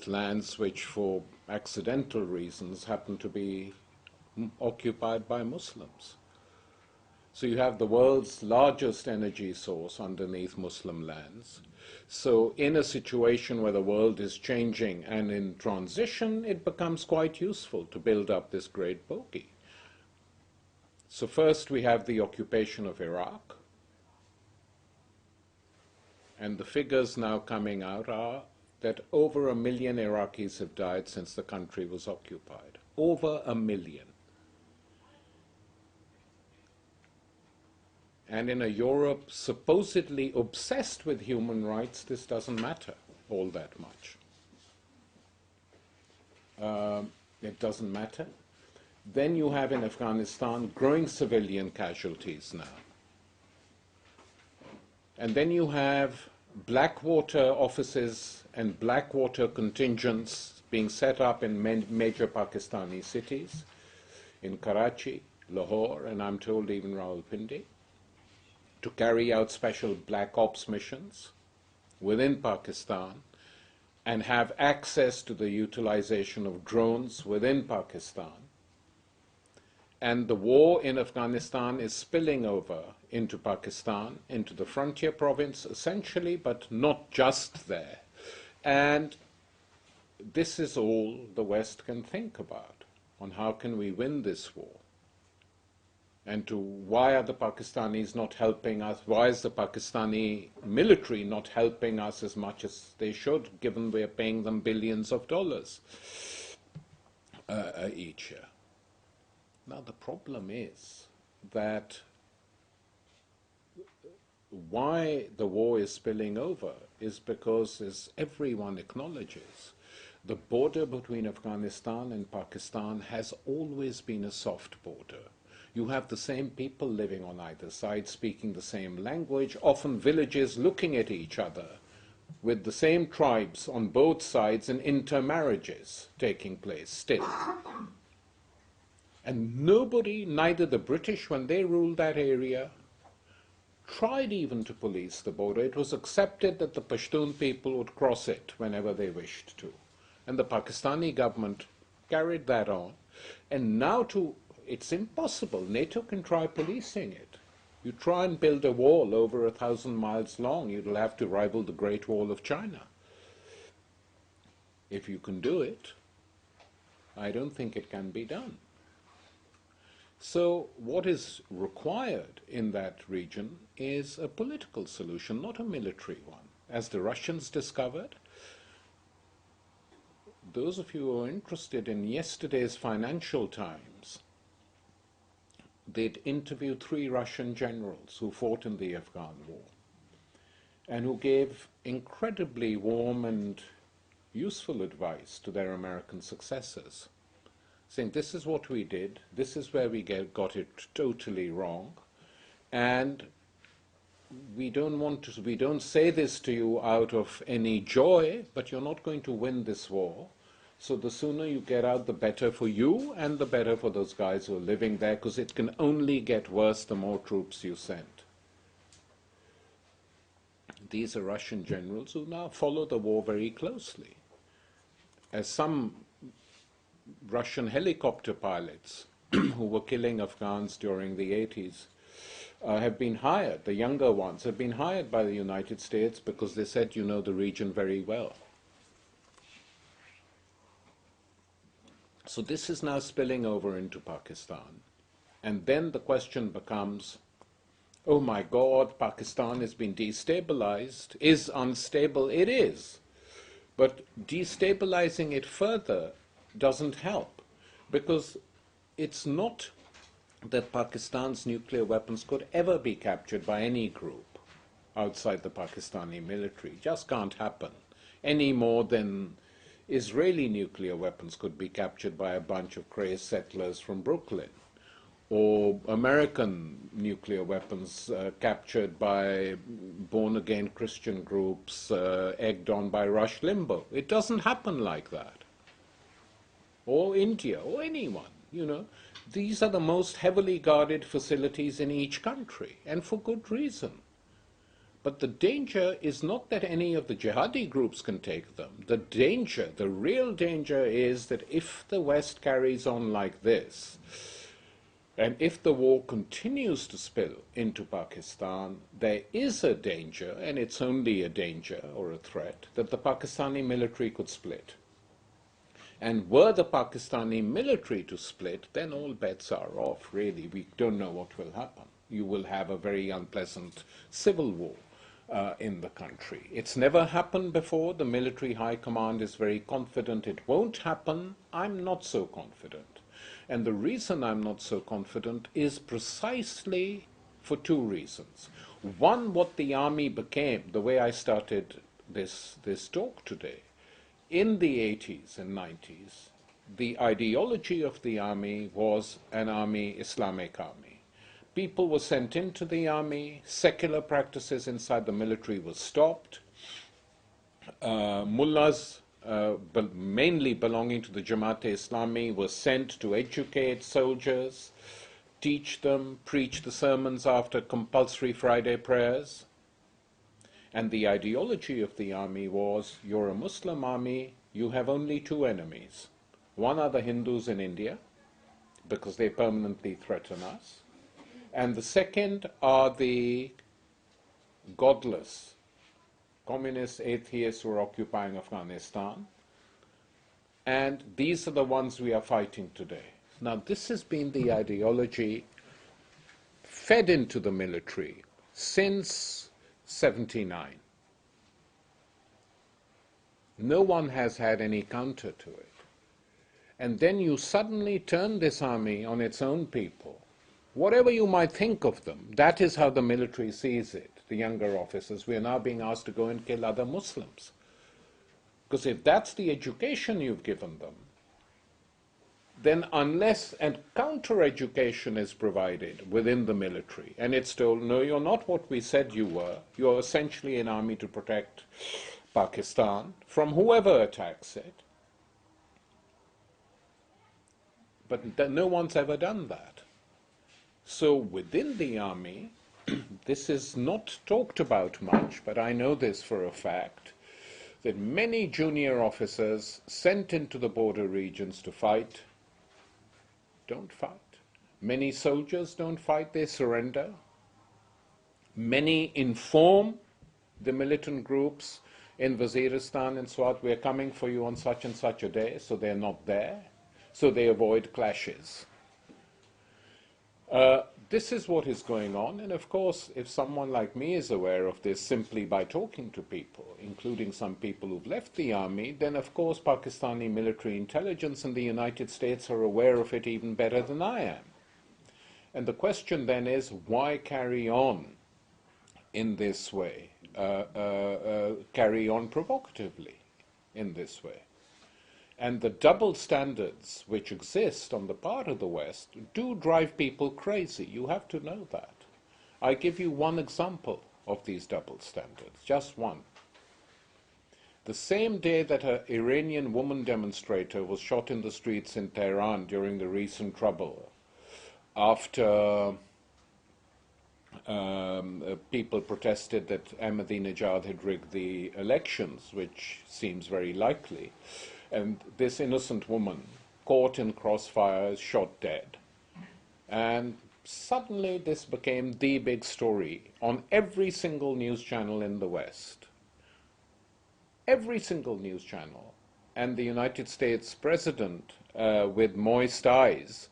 with lands which, for accidental reasons, happen to be occupied by Muslims. So you have the world's largest energy source underneath Muslim lands. So in a situation where the world is changing and in transition, it becomes quite useful to build up this great bogey. So first we have the occupation of Iraq. And the figures now coming out are that over 1 million Iraqis have died since the country was occupied. Over 1 million. And in a Europe supposedly obsessed with human rights, this doesn't matter all that much. It doesn't matter. Then you have in Afghanistan growing civilian casualties now. And then you have Blackwater offices and Blackwater contingents being set up in major Pakistani cities, in Karachi, Lahore, and I'm told even Rawalpindi, to carry out special black ops missions within Pakistan and have access to the utilization of drones within Pakistan. And the war in Afghanistan is spilling over into Pakistan, into the frontier province essentially, but not just there. And this is all the West can think about on how can we win this war. And to why are the Pakistanis not helping us? Why is the Pakistani military not helping us as much as they should, given we're paying them billions of dollars each year? Now the problem is that why the war is spilling over is because, as everyone acknowledges, the border between Afghanistan and Pakistan has always been a soft border. You have the same people living on either side, speaking the same language, often villages looking at each other, with the same tribes on both sides and intermarriages taking place still. And nobody, neither the British when they ruled that area, tried even to police the border. It was accepted that the Pashtun people would cross it whenever they wished to. And the Pakistani government carried that on. And now it's impossible. NATO can try policing it. You try and build a wall over 1,000 miles long, you'll have to rival the Great Wall of China. If you can do it, I don't think it can be done. So what is required in that region is a political solution, not a military one. As the Russians discovered, those of you who are interested in yesterday's Financial Times, they'd interviewed 3 Russian generals who fought in the Afghan war and who gave incredibly warm and useful advice to their American successors, saying this is what we did, this is where we got it totally wrong, and we don't say this to you out of any joy, but you're not going to win this war. So the sooner you get out, the better for you and the better for those guys who are living there, because it can only get worse the more troops you send. These are Russian generals who now follow the war very closely. As some Russian helicopter pilots who were killing Afghans during the 80s have been hired, the younger ones have been hired by the United States because they said, you know the region very well. So this is now spilling over into Pakistan. And then the question becomes, oh my God, Pakistan has been destabilized, is unstable. It is. But destabilizing it further doesn't help, because it's not that Pakistan's nuclear weapons could ever be captured by any group outside the Pakistani military. It just can't happen, any more than Israeli nuclear weapons could be captured by a bunch of crazed settlers from Brooklyn, or American nuclear weapons captured by born-again Christian groups egged on by Rush Limbaugh. It doesn't happen like that. Or India, or anyone, you know. These are the most heavily guarded facilities in each country, and for good reason. But the danger is not that any of the jihadi groups can take them. The danger, the real danger is that if the West carries on like this, and if the war continues to spill into Pakistan, there is a danger, and it's only a danger or a threat, that the Pakistani military could split. And were the Pakistani military to split, then all bets are off, really. We don't know what will happen. You will have a very unpleasant civil war in the country. It's never happened before. The military high command is very confident it won't happen. I'm not so confident. And the reason I'm not so confident is precisely for two reasons. One, what the army became, the way I started this talk today. In the 80s and 90s, the ideology of the army was an army, Islamic army. People were sent into the army, secular practices inside the military were stopped, mullahs, mainly belonging to the Jamaat-e-Islami, were sent to educate soldiers, teach them, preach the sermons after compulsory Friday prayers. And the ideology of the army was, you're a Muslim army, you have only two enemies. One are the Hindus in India, because they permanently threaten us. And the second are the godless communist atheists who are occupying Afghanistan. And these are the ones we are fighting today. Now, this has been the ideology fed into the military since 79. No one has had any counter to it. And then you suddenly turn this army on its own people. Whatever you might think of them, that is how the military sees it. The younger officers, we are now being asked to go and kill other Muslims. Because if that's the education you've given them, then unless and counter-education is provided within the military, and it's told, no, you're not what we said you were, you're essentially an army to protect Pakistan from whoever attacks it. But no one's ever done that. So within the army, this is not talked about much, but I know this for a fact, that many junior officers sent into the border regions to fight don't fight. Many soldiers don't fight, they surrender. Many inform the militant groups in Waziristan and Swat, we're coming for you on such and such a day, so they're not there. So they avoid clashes. This is what is going on, and of course, if someone like me is aware of this simply by talking to people, including some people who've left the army, then of course Pakistani military intelligence and the United States are aware of it even better than I am. And the question then is, why carry on in this way, carry on provocatively in this way? And the double standards which exist on the part of the West do drive people crazy. You have to know that. I give you one example of these double standards, just one. The same day that an Iranian woman demonstrator was shot in the streets in Tehran during the recent trouble, after people protested that Ahmadinejad had rigged the elections, which seems very likely, and this innocent woman, caught in crossfires, shot dead. And suddenly this became the big story on every single news channel in the West. Every single news channel. And the United States President, with moist eyes,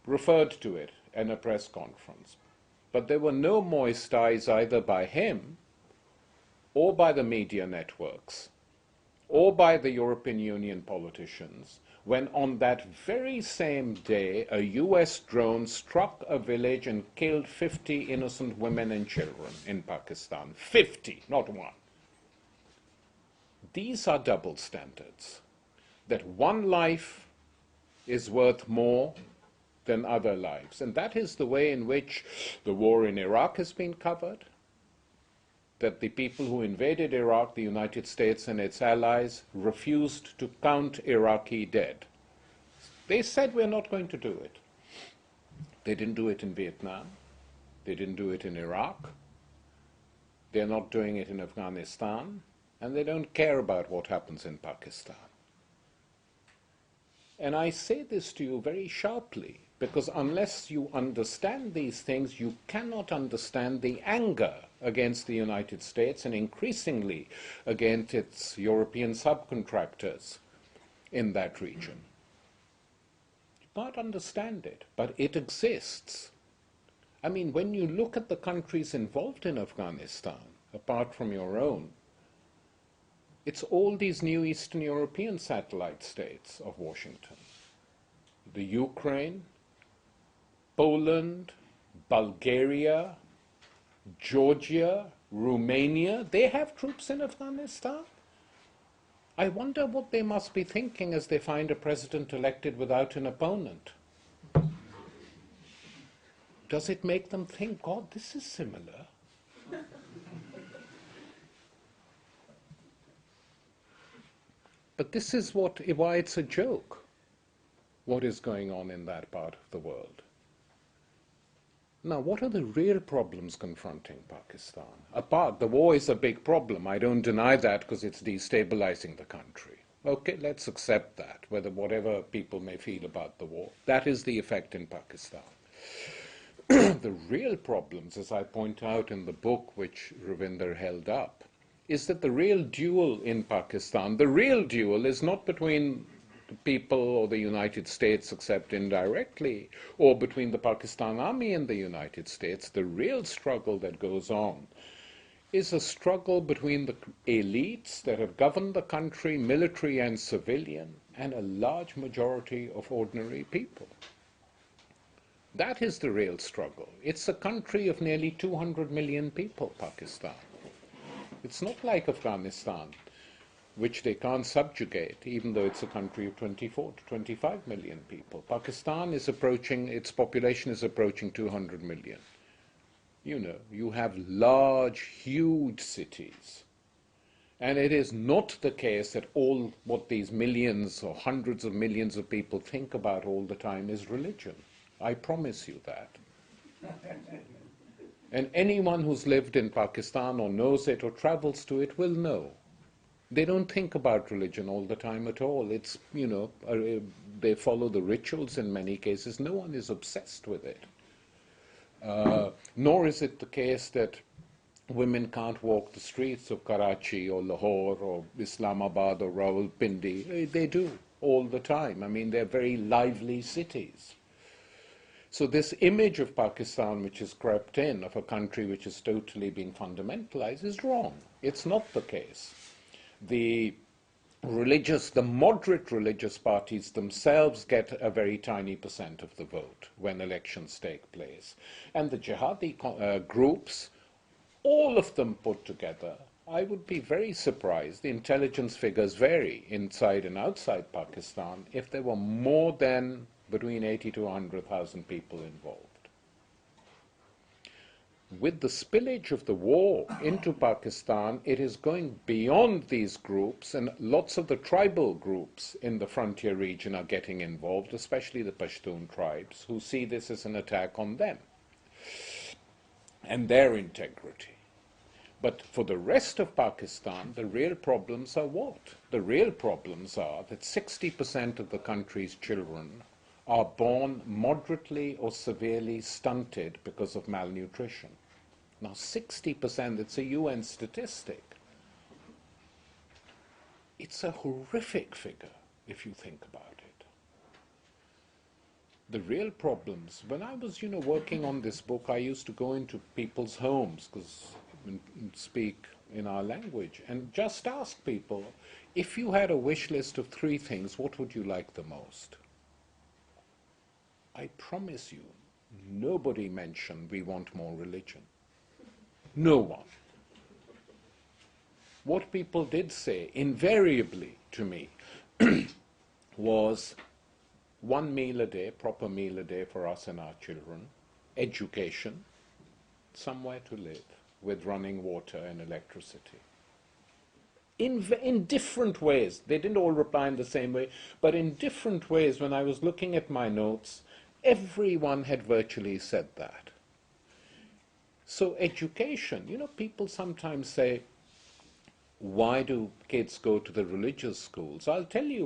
referred to it in a press conference. But there were no moist eyes either by him or by the media networks or by the European Union politicians, when on that very same day a US drone struck a village and killed 50 innocent women and children in Pakistan. 50, not one. These are double standards, that one life is worth more than other lives. And that is the way in which the war in Iraq has been covered, that the people who invaded Iraq, the United States and its allies, refused to count Iraqi dead. They said, we're not going to do it. They didn't do it in Vietnam. They didn't do it in Iraq. They're not doing it in Afghanistan, and they don't care about what happens in Pakistan. And I say this to you very sharply, because unless you understand these things, you cannot understand the anger against the United States and increasingly against its European subcontractors in that region. You can't understand it, but it exists. I mean, when you look at the countries involved in Afghanistan, apart from your own, it's all these new Eastern European satellite states of Washington. The Ukraine, Poland, Bulgaria, Georgia, Romania, they have troops in Afghanistan. I wonder what they must be thinking as they find a president elected without an opponent. Does it make them think, God, this is similar? But this is why it's a joke, what is going on in that part of the world. Now, what are the real problems confronting Pakistan? Apart, the war is a big problem. I don't deny that because it's destabilizing the country. Okay, let's accept that, whatever people may feel about the war. That is the effect in Pakistan. The real problems, as I point out in the book which Ravinder held up, is that the real duel in Pakistan, the real duel is not between the people or the United States, except indirectly, or between the Pakistan army and the United States. The real struggle that goes on is a struggle between the elites that have governed the country, military and civilian, and a large majority of ordinary people. That is the real struggle. It's a country of nearly 200 million people, Pakistan. It's not like Afghanistan, which they can't subjugate, even though it's a country of 24 to 25 million people. Pakistan is approaching, its population is approaching 200 million. You know, you have large, huge cities. And it is not the case that all what these millions or hundreds of millions of people think about all the time is religion. I promise you that. And anyone who's lived in Pakistan or knows it or travels to it will know. They don't think about religion all the time at all. It's, you know, they follow the rituals in many cases. No one is obsessed with it. Nor is it the case that women can't walk the streets of Karachi or Lahore or Islamabad or Rawalpindi. They do all the time. I mean, they're very lively cities. So this image of Pakistan, which has crept in, of a country which is totally being fundamentalized, is wrong. It's not the case. The moderate religious parties themselves get a very tiny % of the vote when elections take place. And the jihadi groups, all of them put together, I would be very surprised, the intelligence figures vary inside and outside Pakistan, if there were more than between 80 to 100,000 people involved. With the spillage of the war into Pakistan, it is going beyond these groups, and lots of the tribal groups in the frontier region are getting involved, especially the Pashtun tribes, who see this as an attack on them and their integrity. But for the rest of Pakistan, the real problems are what? The real problems are that 60% of the country's children are born moderately or severely stunted because of malnutrition. Now 60%, it's a UN statistic. It's a horrific figure if you think about it. The real problems, when I was, working on this book, I used to go into people's homes and speak in our language and just ask people, if you had a wish list of 3 things, what would you like the most? I promise you, nobody mentioned we want more religion. No one. What people did say, invariably to me, was 1 meal a day, proper meal a day for us and our children, education, somewhere to live, with running water and electricity. In different ways. They didn't all reply in the same way, but in different ways. When I was looking at my notes, everyone had virtually said that. So education, people sometimes say, why do kids go to the religious schools? I'll tell you